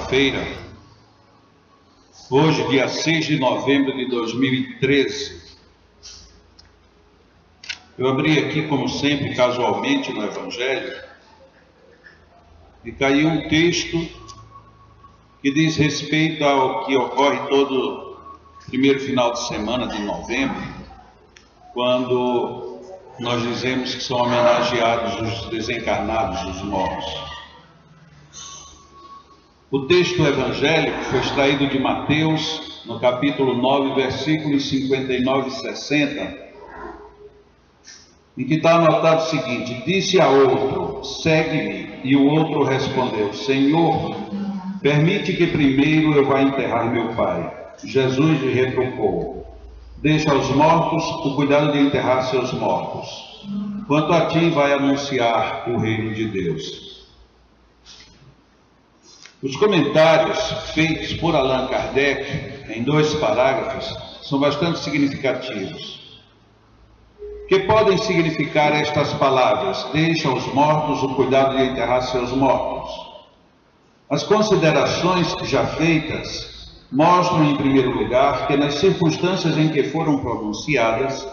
quarta-feira, hoje, dia 6 de novembro de 2013. Eu abri aqui, como sempre, casualmente no Evangelho, e caiu um texto que diz respeito ao que ocorre todo primeiro final de semana de novembro, quando nós dizemos que são homenageados os desencarnados, os mortos. O texto evangélico foi extraído de Mateus, no capítulo 9, versículos 59 e 60, em que está anotado o seguinte: disse a outro, segue-me, e o outro respondeu, Senhor, permite que primeiro eu vá enterrar meu pai. Jesus lhe retrucou, deixa aos mortos o cuidado de enterrar seus mortos. Quanto a ti, vai anunciar o reino de Deus. Os comentários feitos por Allan Kardec, em 2 parágrafos, são bastante significativos. Que podem significar estas palavras? Deixa aos mortos o cuidado de enterrar seus mortos. As considerações já feitas mostram, em primeiro lugar, que nas circunstâncias em que foram pronunciadas,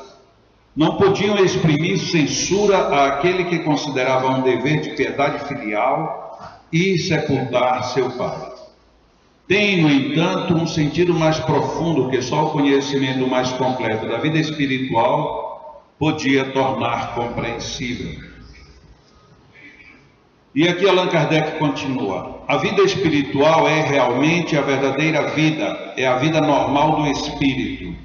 não podiam exprimir censura àquele que considerava um dever de piedade filial e sepultar seu pai. Tem, no entanto, um sentido mais profundo que só o conhecimento mais completo da vida espiritual podia tornar compreensível. E aqui Allan Kardec continua: a vida espiritual é realmente a verdadeira vida, é a vida normal do espírito.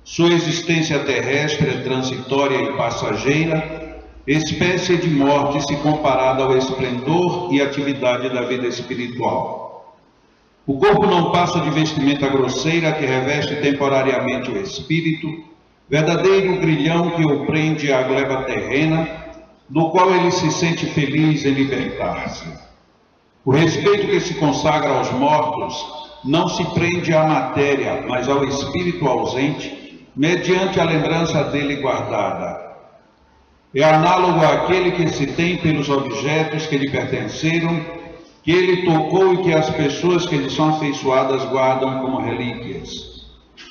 Sua existência terrestre é transitória e passageira, espécie de morte se comparada ao esplendor e atividade da vida espiritual. O corpo não passa de vestimenta grosseira que reveste temporariamente o espírito, verdadeiro grilhão que o prende à gleba terrena, do qual ele se sente feliz em libertar-se. O respeito que se consagra aos mortos não se prende à matéria, mas ao espírito ausente, mediante a lembrança dele guardada. É análogo àquele que se tem pelos objetos que lhe pertenceram, que ele tocou e que as pessoas que lhe são afeiçoadas guardam como relíquias.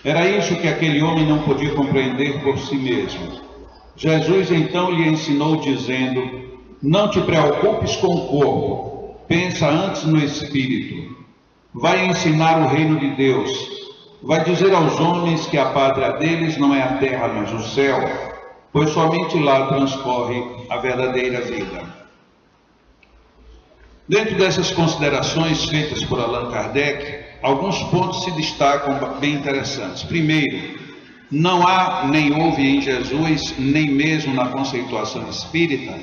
Era isso que aquele homem não podia compreender por si mesmo. Jesus então lhe ensinou dizendo: não te preocupes com o corpo, pensa antes no espírito. Vai ensinar o reino de Deus. Vai dizer aos homens que a pátria deles não é a terra, mas o céu, pois somente lá transcorre a verdadeira vida. Dentro dessas considerações feitas por Allan Kardec, alguns pontos se destacam bem interessantes. Primeiro, não há, nem houve em Jesus, nem mesmo na conceituação espírita,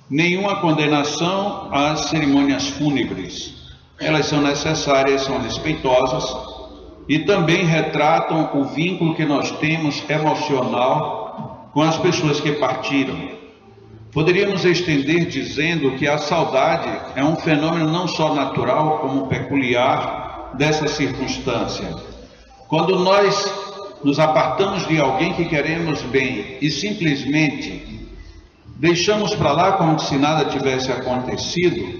nenhuma condenação às cerimônias fúnebres. Elas são necessárias, são respeitosas e também retratam o vínculo que nós temos emocional com as pessoas que partiram. Poderíamos estender dizendo que a saudade é um fenômeno não só natural, como peculiar dessa circunstância. Quando nós nos apartamos de alguém que queremos bem e simplesmente deixamos para lá como se nada tivesse acontecido,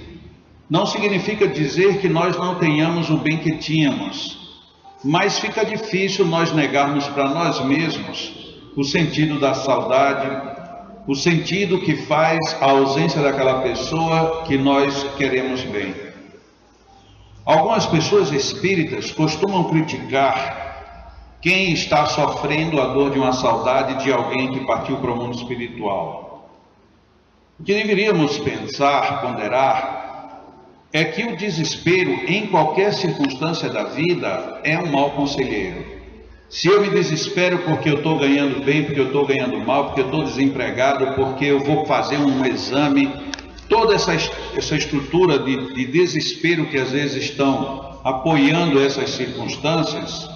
não significa dizer que nós não tenhamos o bem que tínhamos, mas fica difícil nós negarmos para nós mesmos o sentido da saudade, o sentido que faz a ausência daquela pessoa que nós queremos bem. Algumas pessoas espíritas costumam criticar quem está sofrendo a dor de uma saudade de alguém que partiu para o mundo espiritual. O que deveríamos pensar, ponderar, é que o desespero em qualquer circunstância da vida é um mau conselheiro. Se eu me desespero porque eu estou ganhando bem, porque eu estou ganhando mal, porque eu estou desempregado, porque eu vou fazer um exame, toda essa estrutura de desespero que às vezes estão apoiando essas circunstâncias,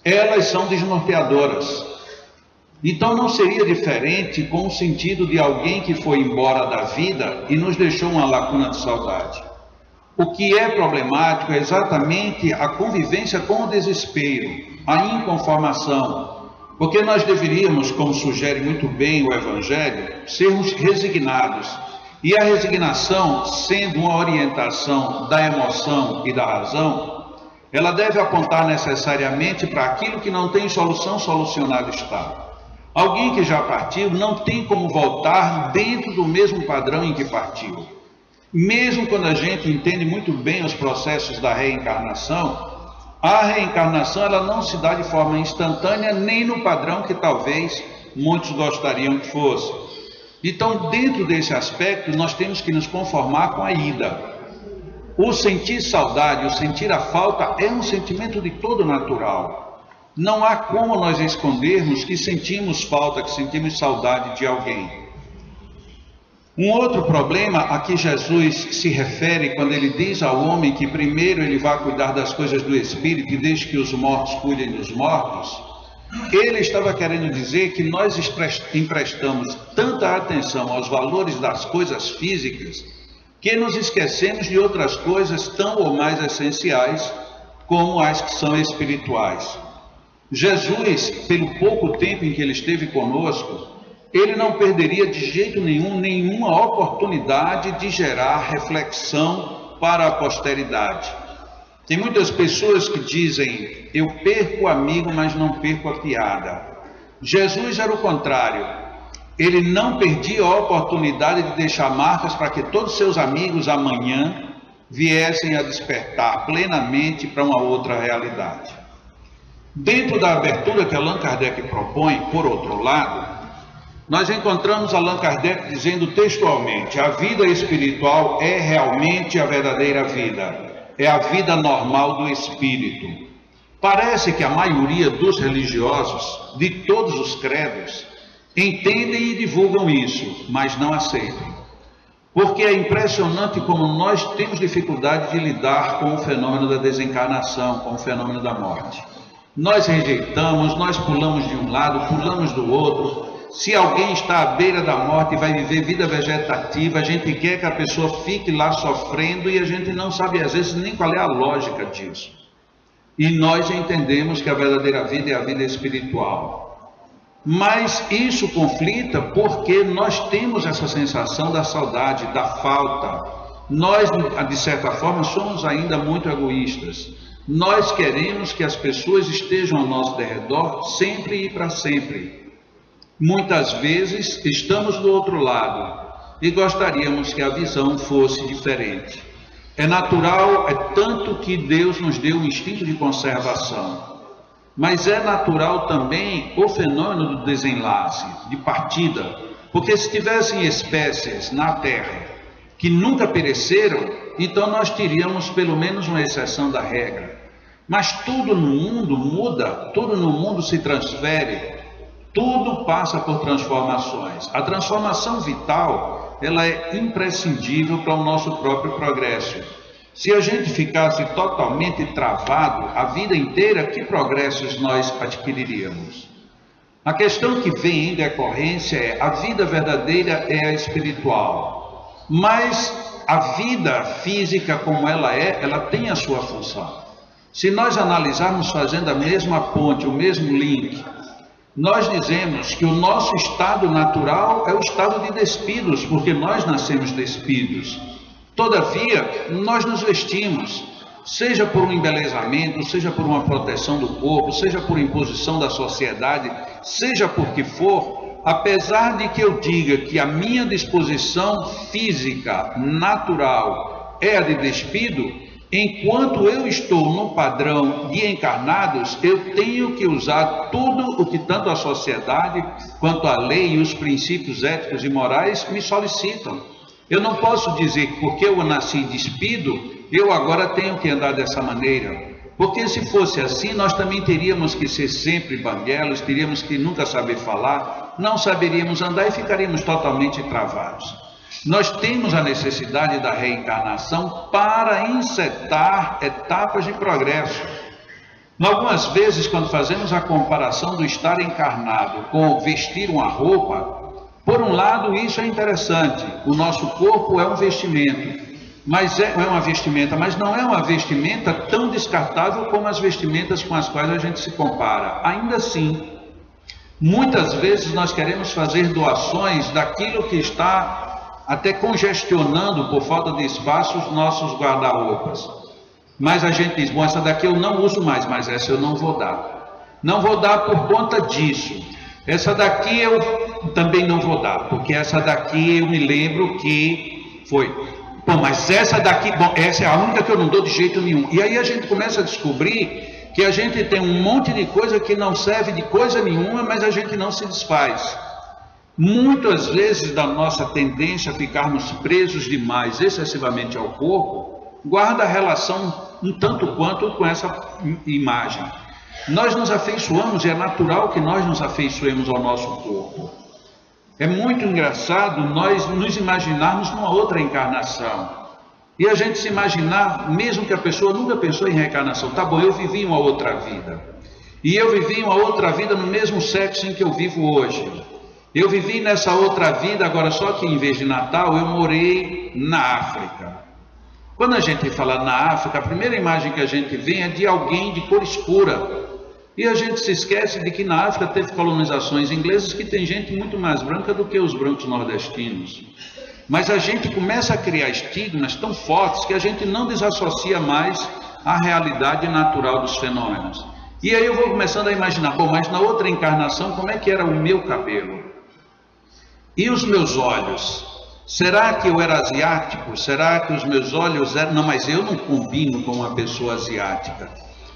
elas são desnorteadoras. Então não seria diferente com o sentido de alguém que foi embora da vida e nos deixou uma lacuna de saudade. O que é problemático é exatamente a convivência com o desespero, a inconformação, porque nós deveríamos, como sugere muito bem o Evangelho, sermos resignados E a resignação, sendo uma orientação da emoção e da razão, ela deve apontar necessariamente para aquilo que não tem solução, solucionado está. Alguém que já partiu não tem como voltar dentro do mesmo padrão em que partiu. Mesmo quando a gente entende muito bem os processos da reencarnação, a reencarnação ela não se dá de forma instantânea, nem no padrão que talvez muitos gostariam que fosse. Então, dentro desse aspecto, nós temos que nos conformar com a ida. O sentir saudade, o sentir a falta, é um sentimento de todo natural. Não há como nós escondermos que sentimos falta, que sentimos saudade de alguém. Um outro problema a que Jesus se refere quando ele diz ao homem que primeiro ele vai cuidar das coisas do espírito e deixe que os mortos cuidem dos mortos, ele estava querendo dizer que nós emprestamos tanta atenção aos valores das coisas físicas que nos esquecemos de outras coisas tão ou mais essenciais como as que são espirituais. Jesus, pelo pouco tempo em que ele esteve conosco, ele não perderia de jeito nenhum nenhuma oportunidade de gerar reflexão para a posteridade. Tem muitas pessoas que dizem, eu perco o amigo, mas não perco a piada. Jesus era o contrário. Ele não perdia a oportunidade de deixar marcas para que todos seus amigos amanhã viessem a despertar plenamente para uma outra realidade. Dentro da abertura que Allan Kardec propõe, por outro lado, nós encontramos Allan Kardec dizendo textualmente, a vida espiritual é realmente a verdadeira vida. É a vida normal do espírito. Parece que a maioria dos religiosos, de todos os credos, entendem e divulgam isso, mas não aceitam. Porque é impressionante como nós temos dificuldade de lidar com o fenômeno da desencarnação, com o fenômeno da morte. Nós rejeitamos, nós pulamos de um lado, pulamos do outro. Se alguém está à beira da morte e vai viver vida vegetativa, a gente quer que a pessoa fique lá sofrendo e a gente não sabe às vezes nem qual é a lógica disso. E nós entendemos que a verdadeira vida é a vida espiritual. Mas isso conflita porque nós temos essa sensação da saudade, da falta. Nós, de certa forma, somos ainda muito egoístas. Nós queremos que as pessoas estejam ao nosso derredor sempre e para sempre. Muitas vezes estamos do outro lado e gostaríamos que a visão fosse diferente. É natural, é tanto que Deus nos deu um instinto de conservação, mas é natural também o fenômeno do desenlace, de partida, porque se tivessem espécies na Terra que nunca pereceram, então nós teríamos pelo menos uma exceção da regra. Mas tudo no mundo muda, tudo no mundo se transfere. Tudo passa por transformações. A transformação vital, ela é imprescindível para o nosso próprio progresso. Se a gente ficasse totalmente travado a vida inteira, que progressos nós adquiriríamos? A questão que vem em decorrência é, a vida verdadeira é a espiritual. Mas a vida física como ela é, ela tem a sua função. Se nós analisarmos fazendo a mesma ponte, o mesmo link, nós dizemos que o nosso estado natural é o estado de despidos, porque nós nascemos despidos. Todavia, nós nos vestimos, seja por um embelezamento, seja por uma proteção do corpo, seja por imposição da sociedade, seja por que for, apesar de que eu diga que a minha disposição física natural é a de despido, enquanto eu estou no padrão de encarnados, eu tenho que usar tudo o que tanto a sociedade, quanto a lei e os princípios éticos e morais me solicitam. Eu não posso dizer que porque eu nasci despido, eu agora tenho que andar dessa maneira. Porque se fosse assim, nós também teríamos que ser sempre banguelos, teríamos que nunca saber falar, não saberíamos andar e ficaríamos totalmente travados. Nós temos a necessidade da reencarnação para encetar etapas de progresso. Algumas vezes, quando fazemos a comparação do estar encarnado com vestir uma roupa, por um lado isso é interessante, o nosso corpo é um vestimento, mas é uma vestimenta, mas não é uma vestimenta tão descartável como as vestimentas com as quais a gente se compara. Ainda assim, muitas vezes nós queremos fazer doações daquilo que está até congestionando por falta de espaço os nossos guarda-roupas. Mas a gente diz, bom, essa daqui eu não uso mais, mas essa eu não vou dar. Não vou dar por conta disso. Essa daqui eu também não vou dar, porque essa daqui eu me lembro que foi. Bom, mas essa daqui, bom, essa é a única que eu não dou de jeito nenhum. E aí a gente começa a descobrir que a gente tem um monte de coisa que não serve de coisa nenhuma, mas a gente não se desfaz. Muitas vezes da nossa tendência a ficarmos presos demais, excessivamente ao corpo, guarda relação um tanto quanto com essa imagem. Nós nos afeiçoamos, e é natural que nós nos afeiçoemos ao nosso corpo. É muito engraçado nós nos imaginarmos numa outra encarnação. E a gente se imaginar, mesmo que a pessoa nunca pensou em reencarnação. Tá bom, eu vivi uma outra vida. E eu vivi uma outra vida no mesmo sexo em que eu vivo hoje. Eu vivi nessa outra vida, agora só que em vez de Natal, eu morei na África. Quando a gente fala na África, a primeira imagem que a gente vê é de alguém de cor escura. E a gente se esquece de que na África teve colonizações inglesas que tem gente muito mais branca do que os brancos nordestinos. Mas a gente começa a criar estigmas tão fortes que a gente não desassocia mais a realidade natural dos fenômenos. E aí eu vou começando a imaginar, bom, mas na outra encarnação, como é que era o meu cabelo? E os meus olhos? Será que eu era asiático? Será que os meus olhos eram... Não, mas eu não combino com uma pessoa asiática.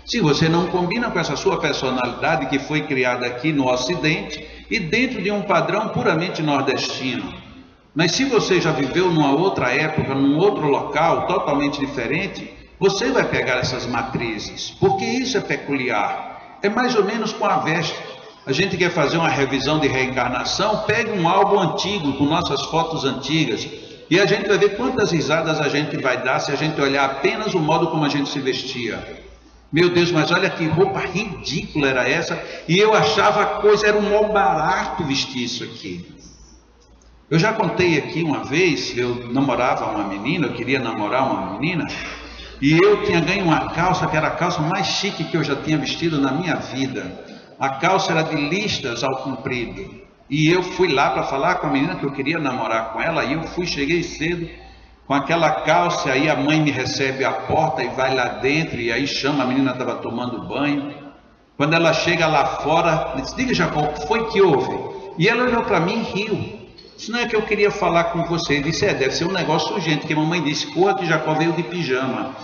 Se você não combina com essa sua personalidade que foi criada aqui no Ocidente e dentro de um padrão puramente nordestino. Mas se você já viveu numa outra época, num outro local totalmente diferente, você vai pegar essas matrizes, porque isso é peculiar. É mais ou menos com a veste. A gente quer fazer uma revisão de reencarnação, pega um álbum antigo com nossas fotos antigas e a gente vai ver quantas risadas a gente vai dar se a gente olhar apenas o modo como a gente se vestia. Meu Deus, mas olha que roupa ridícula era essa, e eu achava a coisa, era um mó barato vestir isso aqui. Eu já contei aqui uma vez, eu namorava uma menina, eu queria namorar uma menina, e eu tinha ganho uma calça, que era a calça mais chique que eu já tinha vestido na minha vida. A calça era de listras ao comprido, e eu fui lá para falar com a menina que eu queria namorar com ela, e eu cheguei cedo, com aquela calça, aí a mãe me recebe à porta e vai lá dentro, e aí chama, a menina estava tomando banho. Quando ela chega lá fora, diz, diga Jacó, o que foi que houve? E ela olhou para mim e riu. Isso não é que eu queria falar com você. Ele disse, deve ser um negócio urgente, porque a mamãe disse, corra que Jacó veio de pijama.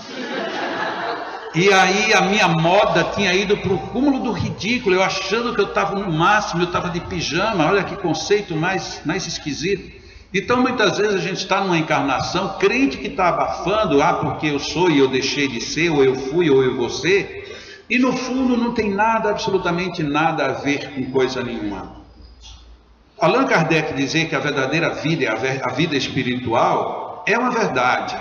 E aí a minha moda tinha ido para o cúmulo do ridículo, eu achando que eu estava no máximo, eu estava de pijama, olha que conceito mais esquisito. Então muitas vezes a gente está numa encarnação, crente que está abafando, porque eu sou e eu deixei de ser, ou eu fui ou eu vou ser, e no fundo não tem nada, absolutamente nada a ver com coisa nenhuma. Allan Kardec dizer que a verdadeira vida é a vida espiritual é uma verdade.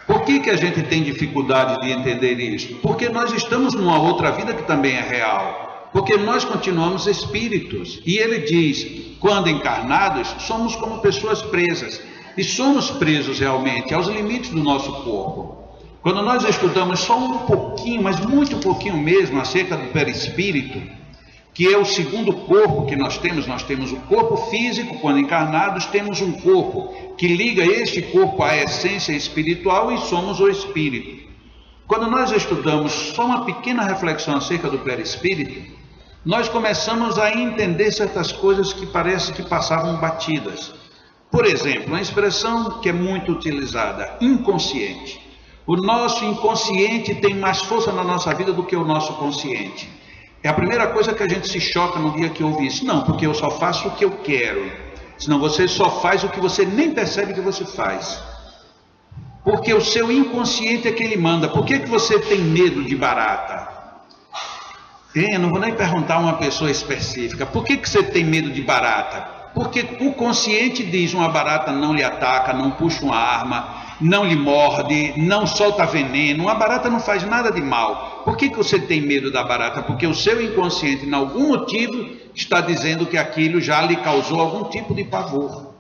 Por que a gente tem dificuldade de entender isso? Porque nós estamos numa outra vida que também é real. Porque nós continuamos espíritos. E ele diz, quando encarnados, somos como pessoas presas. E somos presos realmente aos limites do nosso corpo. Quando nós estudamos só um pouquinho, mas muito pouquinho mesmo, acerca do perispírito, que é o segundo corpo que nós temos o corpo físico, quando encarnados, temos um corpo que liga este corpo à essência espiritual e somos o espírito. Quando nós estudamos só uma pequena reflexão acerca do perispírito, nós começamos a entender certas coisas que parece que passavam batidas. Por exemplo, uma expressão que é muito utilizada, inconsciente. O nosso inconsciente tem mais força na nossa vida do que o nosso consciente. É a primeira coisa que a gente se choca no dia que ouve isso. Não, porque eu só faço o que eu quero. Senão você só faz o que você nem percebe que você faz. Porque o seu inconsciente é que ele manda. Por que você tem medo de barata? Eu não vou nem perguntar a uma pessoa específica. Por que você tem medo de barata? Porque o consciente diz, uma barata não lhe ataca, não puxa uma arma, não lhe morde, não solta veneno. Uma barata não faz nada de mal. Por que você tem medo da barata? Porque o seu inconsciente, por algum motivo, está dizendo que aquilo já lhe causou algum tipo de pavor.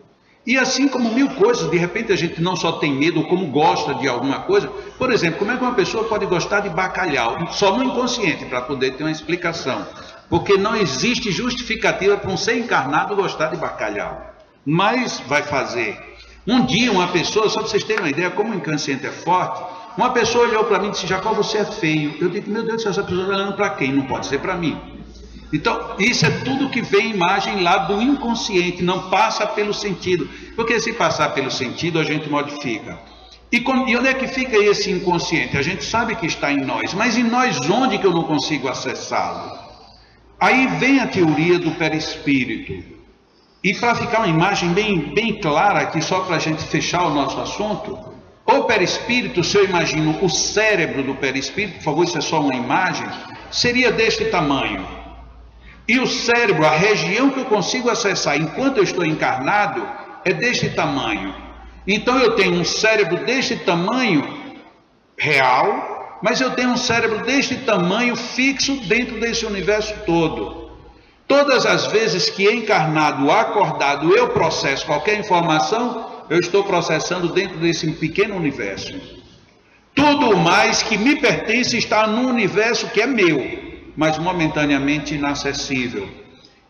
E assim como mil coisas, de repente a gente não só tem medo, como gosta de alguma coisa. Por exemplo, como é que uma pessoa pode gostar de bacalhau? Só no inconsciente, para poder ter uma explicação. Porque não existe justificativa para um ser encarnado gostar de bacalhau. Mas vai fazer. Um dia uma pessoa, só para vocês terem uma ideia como o inconsciente é forte, uma pessoa olhou para mim e disse: Jacó, você é feio. Eu digo: meu Deus do céu, essa pessoa está olhando para quem? Não pode ser para mim. Então, isso é tudo que vem imagem lá do inconsciente, não passa pelo sentido. Porque se passar pelo sentido, a gente modifica. E onde é que fica esse inconsciente? A gente sabe que está em nós, mas em nós onde que eu não consigo acessá-lo? Aí vem a teoria do perispírito. E para ficar uma imagem bem clara aqui, só para a gente fechar o nosso assunto, o perispírito, se eu imagino o cérebro do perispírito, por favor, isso é só uma imagem, seria deste tamanho. E o cérebro, a região que eu consigo acessar enquanto eu estou encarnado, é deste tamanho. Então eu tenho um cérebro deste tamanho real, mas eu tenho um cérebro deste tamanho fixo dentro desse universo todo. Todas as vezes que encarnado, acordado, eu processo qualquer informação, eu estou processando dentro desse pequeno universo. Tudo mais que me pertence está no universo que é meu, mas momentaneamente inacessível.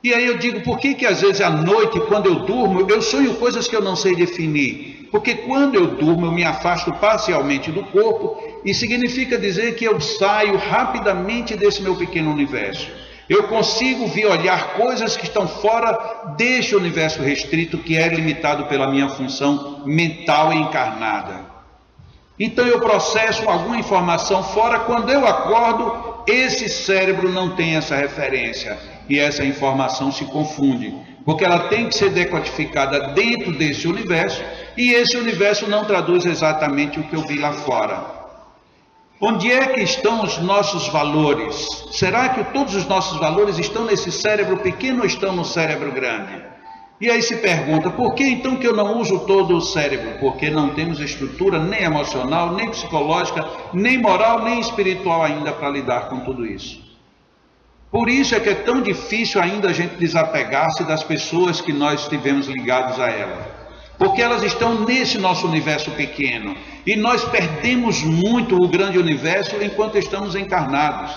E aí eu digo, por que às vezes à noite, quando eu durmo, eu sonho coisas que eu não sei definir? Porque quando eu durmo, eu me afasto parcialmente do corpo, e significa dizer que eu saio rapidamente desse meu pequeno universo. Eu consigo olhar coisas que estão fora deste universo restrito, que é limitado pela minha função mental e encarnada. Então eu processo alguma informação fora, quando eu acordo, esse cérebro não tem essa referência e essa informação se confunde, porque ela tem que ser decodificada dentro desse universo e esse universo não traduz exatamente o que eu vi lá fora. Onde é que estão os nossos valores? Será que todos os nossos valores estão nesse cérebro pequeno ou estão no cérebro grande? E aí se pergunta, por que então que eu não uso todo o cérebro? Porque não temos estrutura nem emocional, nem psicológica, nem moral, nem espiritual ainda para lidar com tudo isso. Por isso é que é tão difícil ainda a gente desapegar-se das pessoas que nós estivemos ligados a ela. Porque elas estão nesse nosso universo pequeno. E nós perdemos muito o grande universo enquanto estamos encarnados.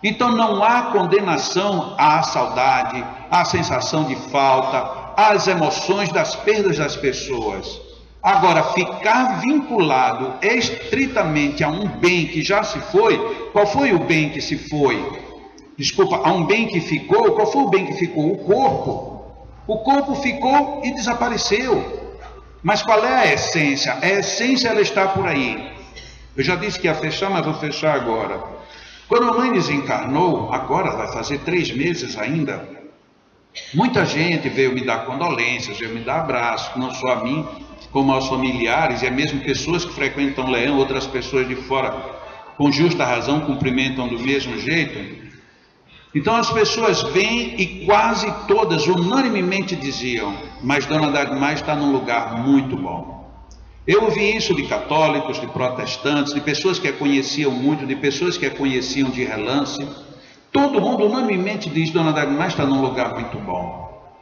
Então não há condenação à saudade, à sensação de falta, às emoções das perdas das pessoas. Agora, ficar vinculado estritamente a um bem que já se foi, qual foi o bem que se foi? Desculpa, a um bem que ficou, qual foi o bem que ficou? O corpo. O corpo ficou e desapareceu. Mas qual é a essência? A essência ela está por aí. Eu já disse que ia fechar, mas vou fechar agora. Quando a mãe desencarnou, agora vai fazer 3 meses ainda, muita gente veio me dar condolências, veio me dar abraço, não só a mim, como aos familiares, e é mesmo pessoas que frequentam Leão, outras pessoas de fora, com justa razão, cumprimentam do mesmo jeito. Então as pessoas vêm e quase todas unanimemente diziam, mas Dona Dagmar está num lugar muito bom. Eu ouvi isso de católicos, de protestantes, de pessoas que a conheciam muito, de pessoas que a conheciam de relance. Todo mundo unanimemente diz, Dona Dagmar está num lugar muito bom.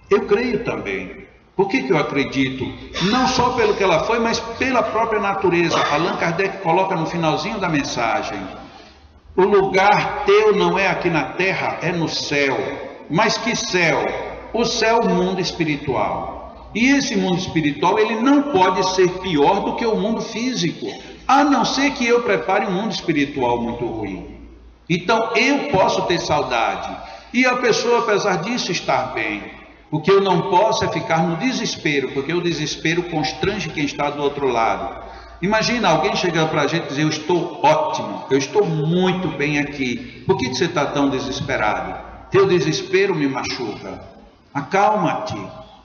Eu creio também. Por que eu acredito? Não só pelo que ela foi, mas pela própria natureza. Allan Kardec coloca no finalzinho da mensagem, o lugar teu não é aqui na terra, é no céu. Mas que céu? O céu é o mundo espiritual. E esse mundo espiritual, ele não pode ser pior do que o mundo físico, a não ser que eu prepare um mundo espiritual muito ruim. Então eu posso ter saudade, e a pessoa, apesar disso, estar bem. O que eu não posso é ficar no desespero, porque o desespero constrange quem está do outro lado. Imagina alguém chegando para a gente e dizer, eu estou ótimo, eu estou muito bem aqui. Por que você está tão desesperado? Teu desespero me machuca. Acalma-te,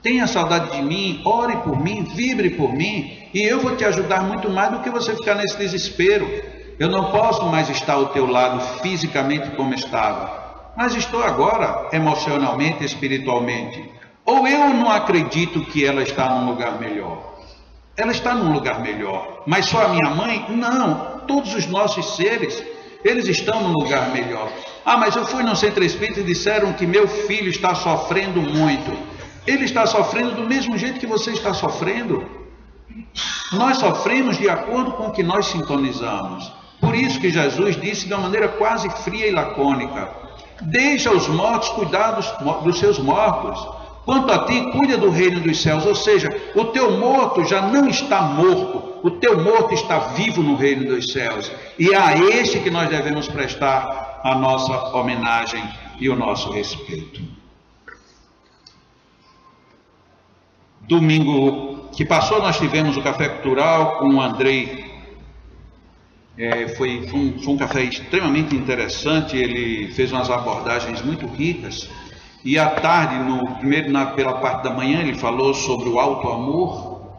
tenha saudade de mim, ore por mim, vibre por mim, e eu vou te ajudar muito mais do que você ficar nesse desespero. Eu não posso mais estar ao teu lado fisicamente como estava, mas estou agora emocionalmente, espiritualmente. Ou eu não acredito que ela está num lugar melhor? Ela está num lugar melhor, mas só a minha mãe? Não, todos os nossos seres, eles estão num lugar melhor. Ah, mas eu fui no centro espírita e disseram que meu filho está sofrendo muito. Ele está sofrendo do mesmo jeito que você está sofrendo. Nós sofremos de acordo com o que nós sintonizamos. Por isso que Jesus disse de uma maneira quase fria e lacônica, deixa os mortos cuidar dos seus mortos. Quanto a ti, cuida do reino dos céus. Ou seja, o teu morto já não está morto, o teu morto está vivo no reino dos céus. E é a este que nós devemos prestar a nossa homenagem e o nosso respeito. Domingo que passou, nós tivemos o Café Cultural com o Andrei. Foi um café extremamente interessante, ele fez umas abordagens muito ricas. E à tarde, pela parte da manhã, ele falou sobre o alto amor.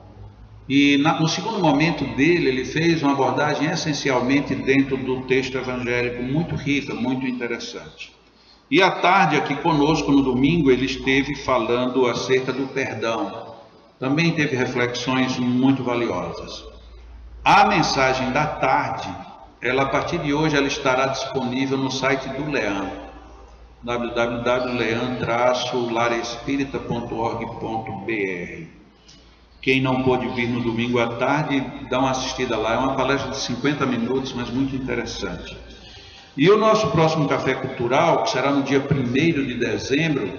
E no segundo momento dele, ele fez uma abordagem essencialmente dentro do texto evangélico, muito rica, muito interessante. E à tarde, aqui conosco, no domingo, ele esteve falando acerca do perdão. Também teve reflexões muito valiosas. A mensagem da tarde, a partir de hoje, ela estará disponível no site do Lean, www.lean-larespirita.org.br. Quem não pôde vir no domingo à tarde, dá uma assistida lá. É uma palestra de 50 minutos, mas muito interessante. E o nosso próximo Café Cultural, que será no dia 1º de dezembro,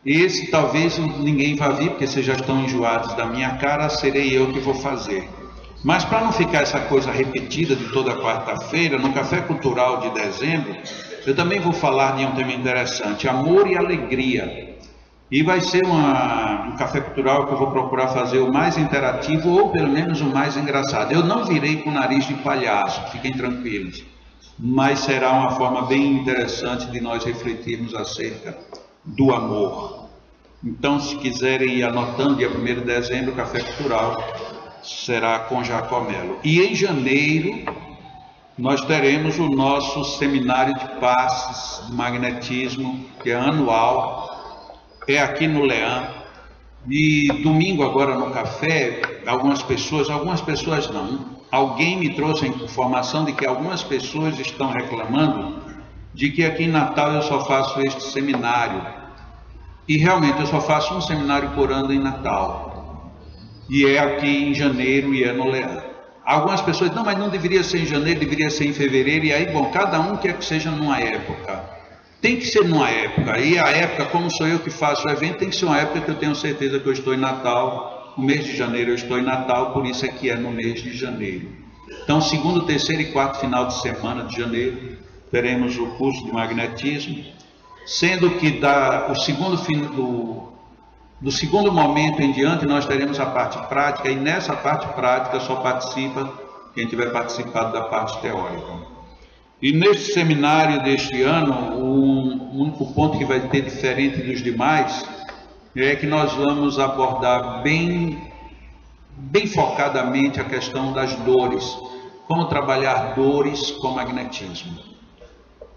esse talvez ninguém vá vir, porque vocês já estão enjoados da minha cara, serei eu que vou fazer. Mas para não ficar essa coisa repetida de toda quarta-feira, no Café Cultural de dezembro, eu também vou falar de um tema interessante, amor e alegria. E vai ser um Café Cultural que eu vou procurar fazer o mais interativo, ou pelo menos o mais engraçado. Eu não virei com o nariz de palhaço, fiquem tranquilos. Mas será uma forma bem interessante de nós refletirmos acerca do amor. Então, se quiserem ir anotando, dia 1º de dezembro, o Café Cultural será com Jacó Melo. E em janeiro, nós teremos o nosso seminário de passes de magnetismo, que é anual, é aqui no Lean. E domingo agora no café, algumas pessoas não, alguém me trouxe a informação de que algumas pessoas estão reclamando de que aqui em Natal eu só faço este seminário. E realmente eu só faço um seminário por ano em Natal. E é aqui em janeiro e é no Lean. Algumas pessoas, não, mas não deveria ser em janeiro, deveria ser em fevereiro. E aí, bom, cada um quer que seja numa época. Tem que ser numa época. E a época, como sou eu que faço o evento, tem que ser uma época que eu tenho certeza que eu estou em Natal. No mês de janeiro eu estou em Natal, por isso é que é no mês de janeiro. Então, segundo, terceiro e quarto final de semana de janeiro, teremos o curso de magnetismo, sendo que do segundo momento em diante nós teremos a parte prática, e nessa parte prática só participa quem tiver participado da parte teórica. E neste seminário deste ano, o único ponto que vai ter diferente dos demais é que nós vamos abordar bem focadamente a questão das dores, como trabalhar dores com magnetismo.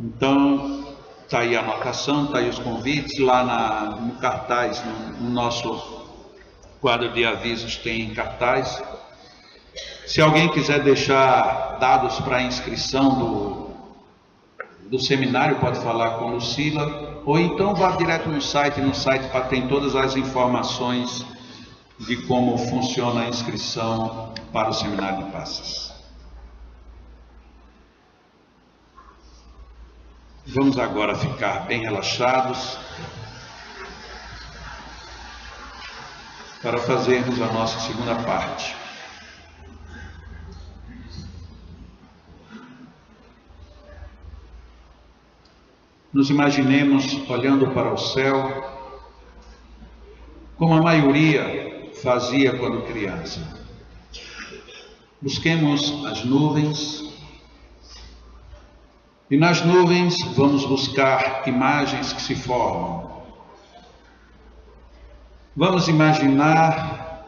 Então, está aí a anotação, está aí os convites, lá no cartaz, no nosso quadro de avisos tem cartaz. Se alguém quiser deixar dados para a inscrição do seminário, pode falar com Lucila, ou então vá direto no site tem todas as informações de como funciona a inscrição para o seminário de passes. Vamos agora ficar bem relaxados para fazermos a nossa segunda parte. Nos imaginemos olhando para o céu, como a maioria fazia quando criança. Busquemos as nuvens, e nas nuvens vamos buscar imagens que se formam. Vamos imaginar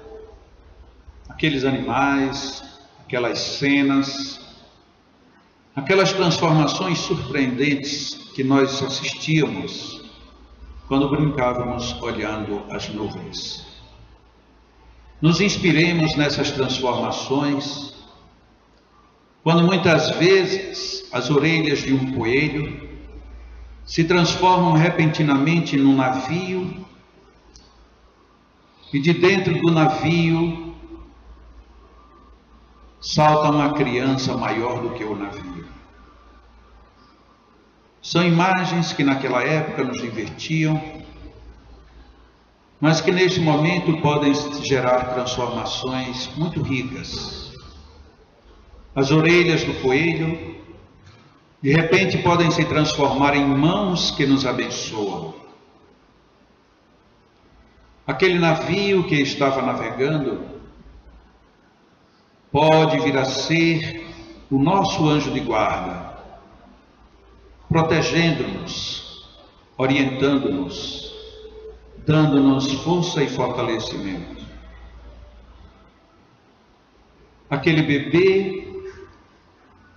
aqueles animais, aquelas cenas, aquelas transformações surpreendentes que nós assistíamos quando brincávamos olhando as nuvens. Nos inspiremos nessas transformações, quando muitas vezes as orelhas de um coelho se transformam repentinamente num navio, e de dentro do navio salta uma criança maior do que o navio. São imagens que naquela época nos divertiam, mas que neste momento podem gerar transformações muito ricas. As orelhas do coelho, de repente, podem se transformar em mãos que nos abençoam. Aquele navio que estava navegando pode vir a ser o nosso anjo de guarda, protegendo-nos, orientando-nos, dando-nos força e fortalecimento. Aquele bebê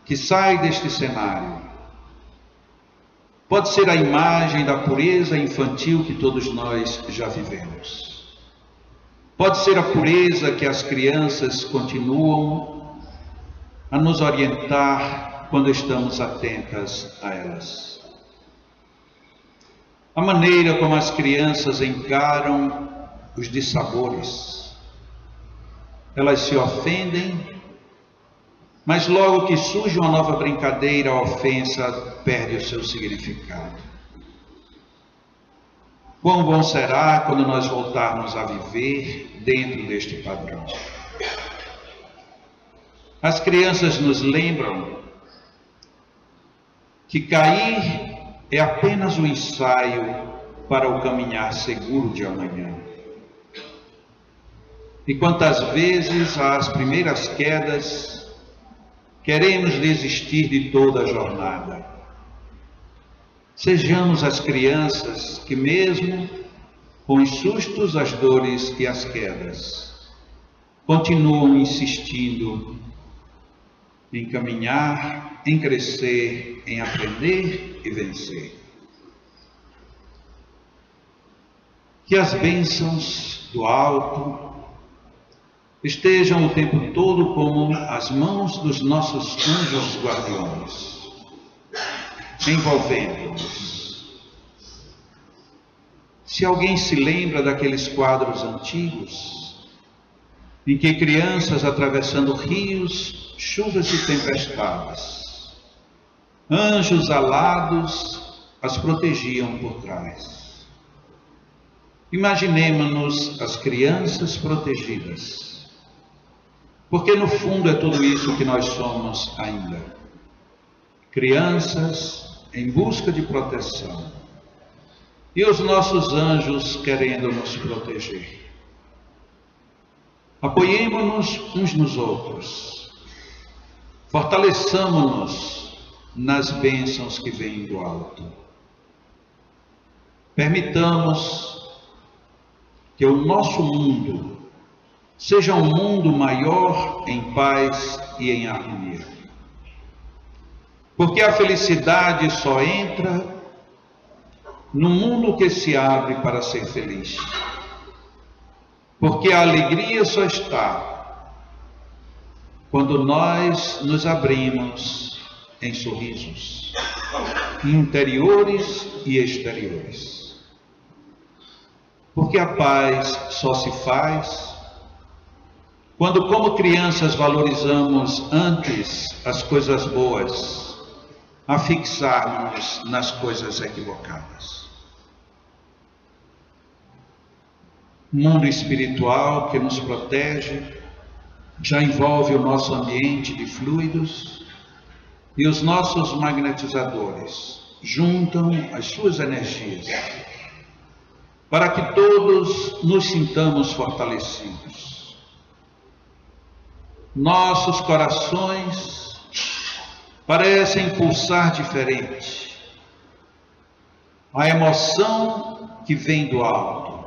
que sai deste cenário pode ser a imagem da pureza infantil que todos nós já vivemos. Pode ser a pureza que as crianças continuam a nos orientar quando estamos atentas a elas. A maneira como as crianças encaram os dissabores. Elas se ofendem, mas logo que surge uma nova brincadeira, a ofensa perde o seu significado. Quão bom será quando nós voltarmos a viver dentro deste padrão. As crianças nos lembram que cair é apenas um ensaio para o caminhar seguro de amanhã. E quantas vezes, às primeiras quedas, queremos desistir de toda a jornada. Sejamos as crianças que, mesmo com os sustos, as dores e as quedas, continuam insistindo em caminhar, em crescer, em aprender e vencer. Que as bênçãos do alto estejam o tempo todo como as mãos dos nossos anjos guardiões, envolvendo-nos. Se alguém se lembra daqueles quadros antigos, em que crianças atravessando rios, chuvas e tempestades, anjos alados as protegiam por trás. Imaginemo-nos as crianças protegidas, porque no fundo é tudo isso que nós somos ainda. Crianças em busca de proteção e os nossos anjos querendo nos proteger. Apoiemo-nos uns nos outros, fortaleçamo-nos nas bênçãos que vêm do alto. Permitamos que o nosso mundo seja um mundo maior em paz e em harmonia. Porque a felicidade só entra no mundo que se abre para ser feliz. Porque a alegria só está quando nós nos abrimos em sorrisos, interiores e exteriores. Porque a paz só se faz quando, como crianças, valorizamos antes as coisas boas, a fixarmos nas coisas equivocadas. O mundo espiritual que nos protege já envolve o nosso ambiente de fluidos e os nossos magnetizadores juntam as suas energias para que todos nos sintamos fortalecidos. Nossos corações parecem pulsar diferente. A emoção que vem do alto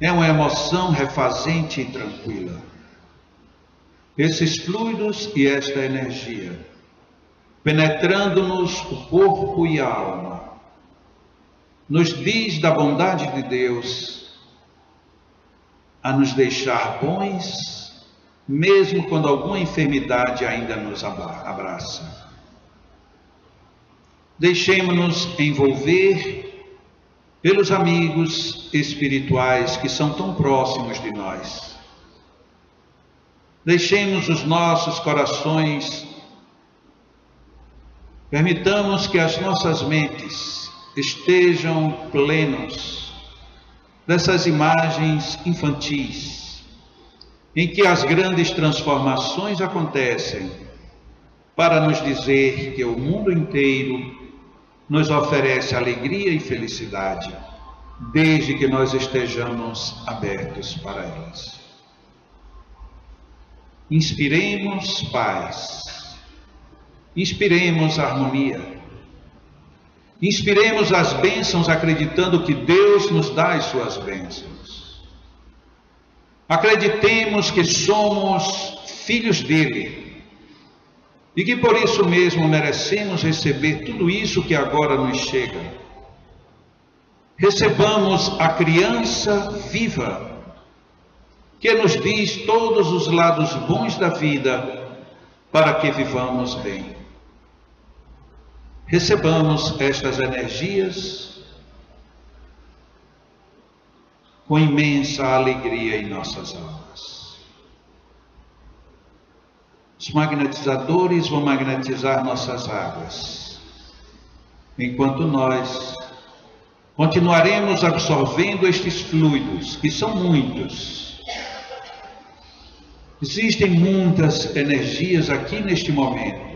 é uma emoção refazente e tranquila. Esses fluidos e esta energia, penetrando-nos o corpo e a alma, nos diz da bondade de Deus a nos deixar bons, mesmo quando alguma enfermidade ainda nos abraça. Deixemos-nos envolver pelos amigos espirituais que são tão próximos de nós. Deixemos os nossos corações, permitamos que as nossas mentes estejam plenos dessas imagens infantis, em que as grandes transformações acontecem para nos dizer que o mundo inteiro nos oferece alegria e felicidade, desde que nós estejamos abertos para elas. Inspiremos paz, inspiremos harmonia, inspiremos as bênçãos acreditando que Deus nos dá as suas bênçãos. Acreditemos que somos filhos dele e que por isso mesmo merecemos receber tudo isso que agora nos chega. Recebamos a criança viva que nos diz todos os lados bons da vida para que vivamos bem. Recebamos estas energias com imensa alegria em nossas almas. Os magnetizadores vão magnetizar nossas águas, enquanto nós continuaremos absorvendo estes fluidos, que são muitos. Existem muitas energias aqui neste momento.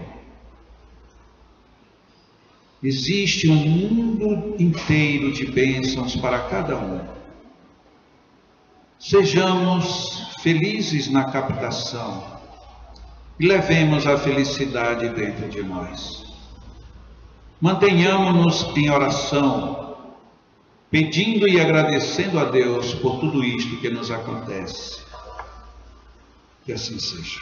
Existe um mundo inteiro de bênçãos para cada um. Sejamos felizes na captação e levemos a felicidade dentro de nós. Mantenhamos-nos em oração, pedindo e agradecendo a Deus por tudo isto que nos acontece. Que assim seja.